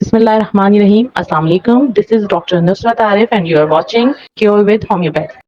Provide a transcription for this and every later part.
Bismillahirrahmanirrahim. Assalamu alaikum. This is Dr. Nusrat Arif and you are watching Cure with Homeopathy.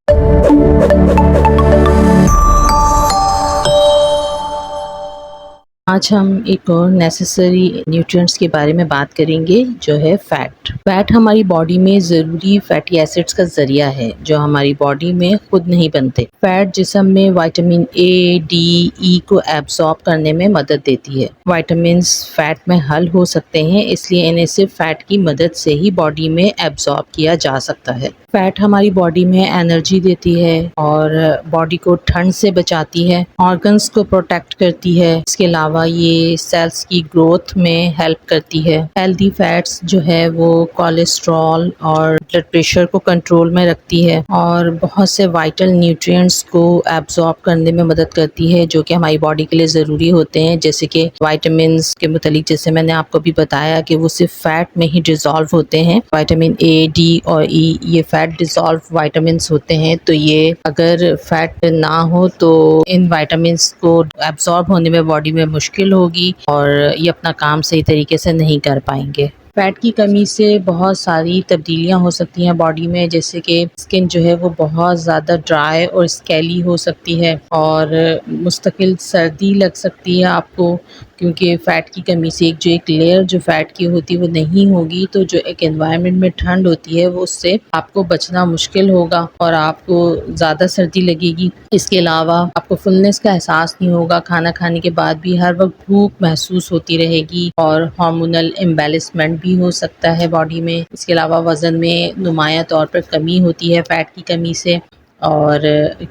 आज हम एक और necessary nutrients के बारे में बात करेंगे जो है फ़ैट। फ़ैट हमारी बॉडी में ज़रूरी फैटी एसिड्स का ज़रिया है जो हमारी बॉडी में खुद नहीं बनते। फ़ैट जिस्म में विटामिन ए, डी, ई को एब्जॉर्ब करने में मदद देती है। विटामिन्स फ़ैट में हल हो सकते हैं, इसलिए इन्हें सिर्फ फ़ैट की मदद से ही बॉडी में एब्जॉर्ब किया जा सकता है। फ़ैट हमारी बॉडी में एनर्जी देती है और बॉडी को ठंड से बचाती है, ऑर्गन्स को प्रोटेक्ट करती है। इसके अलावा ये सेल्स की ग्रोथ में हेल्प करती है। हेल्दी फैट्स जो है वो कोलेस्ट्रॉल और ब्लड प्रेशर को कंट्रोल में रखती है और बहुत से वाइटल न्यूट्रिएंट्स को एब्जॉर्ब करने में मदद करती है जो कि हमारी बॉडी के लिए ज़रूरी होते हैं, जैसे कि विटामिन्स के मुतालिक जैसे मैंने आपको भी बताया कि वो सिर्फ फैट में ही डिज़ोल्व होते हैं। विटामिन ए, डी और ई ये फैट डिज़ोल्व विटामिन्स होते हैं, तो ये अगर फैट ना हो तो इन विटामिन्स को एब्जॉर्ब होने में बॉडी में मुश्किल होगी और ये अपना काम सही तरीके से नहीं कर पाएंगे। फैट की कमी से बहुत सारी तब्दीलियां हो सकती हैं बॉडी में, जैसे कि स्किन जो है वो बहुत ज़्यादा ड्राई और स्केली हो सकती है और मुस्तकिल सर्दी लग सकती है आपको, क्योंकि फ़ैट की कमी से एक लेयर जो फ़ैट की होती है वो नहीं होगी, तो जो एक एनवायरनमेंट में ठंड होती है वो उससे आपको बचना मुश्किल होगा और आपको ज़्यादा सर्दी लगेगी। इसके अलावा आपको फुलनेस का एहसास नहीं होगा, खाना खाने के बाद भी हर वक्त भूख महसूस होती रहेगी और हार्मोनल इम्बैलेंसमेंट भी हो सकता है बॉडी में। इसके अलावा वज़न में नुमाया तौर पर कमी होती है फ़ैट की कमी से, और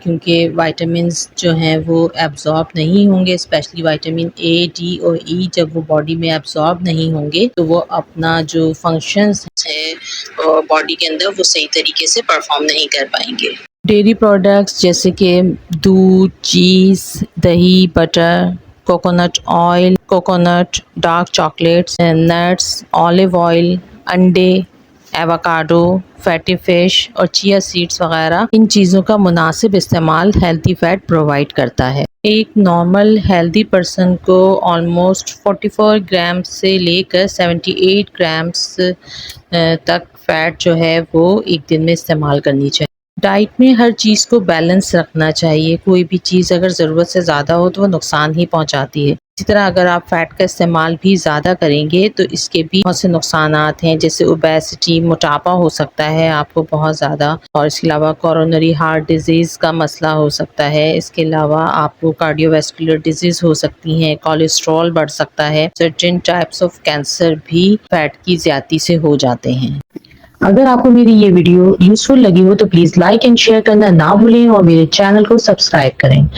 क्योंकि विटामिन्स जो हैं वो एब्जॉर्ब नहीं होंगे, स्पेशली विटामिन ए, डी और ई जब वो बॉडी में एब्जॉर्ब नहीं होंगे तो वो अपना जो फंक्शंस है बॉडी के अंदर वो सही तरीके से परफॉर्म नहीं कर पाएंगे। डेयरी प्रोडक्ट्स जैसे कि दूध, चीज़, दही, butter, coconut oil, coconut, dark chocolates, nuts, olive oil, अंडे, एवोकाडो, फैटी फ़िश और चिया सीड्स वगैरह, इन चीज़ों का मुनासिब इस्तेमाल हेल्दी फ़ैट प्रोवाइड करता है। एक नॉर्मल हेल्दी पर्सन को ऑलमोस्ट 44 ग्राम से लेकर 78 ग्राम्स तक फ़ैट जो है वो एक दिन में इस्तेमाल करनी चाहिए। डाइट में हर चीज़ को बैलेंस रखना चाहिए। कोई भी चीज़ अगर ज़रूरत से ज़्यादा हो तो वो नुकसान ही पहुंचाती है। इसी तरह अगर आप फ़ैट का इस्तेमाल भी ज़्यादा करेंगे तो इसके भी बहुत से नुकसानात हैं, जैसे ओबेसिटी, मोटापा हो सकता है आपको बहुत ज़्यादा, और इसके अलावा कोरोनरी हार्ट डिजीज़ का मसला हो सकता है। इसके अलावा आपको कार्डियोवैस्कुलर डिजीज़ हो सकती हैं, कोलेस्ट्रॉल बढ़ सकता है, सर्टेन टाइप्स ऑफ कैंसर भी फ़ैट की ज़्यादती से हो जाते हैं। अगर आपको मेरी ये वीडियो यूजफुल लगी हो तो प्लीज लाइक एंड शेयर करना ना भूलें और मेरे चैनल को सब्सक्राइब करें।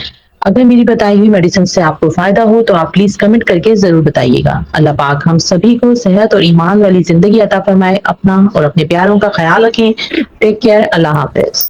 अगर मेरी बताई हुई मेडिसिन से आपको फायदा हो तो आप प्लीज कमेंट करके जरूर बताइएगा। अल्लाह पाक हम सभी को सेहत और ईमान वाली जिंदगी अता फरमाए। अपना और अपने प्यारों का ख्याल रखें। Take care. अल्लाह हाफिज।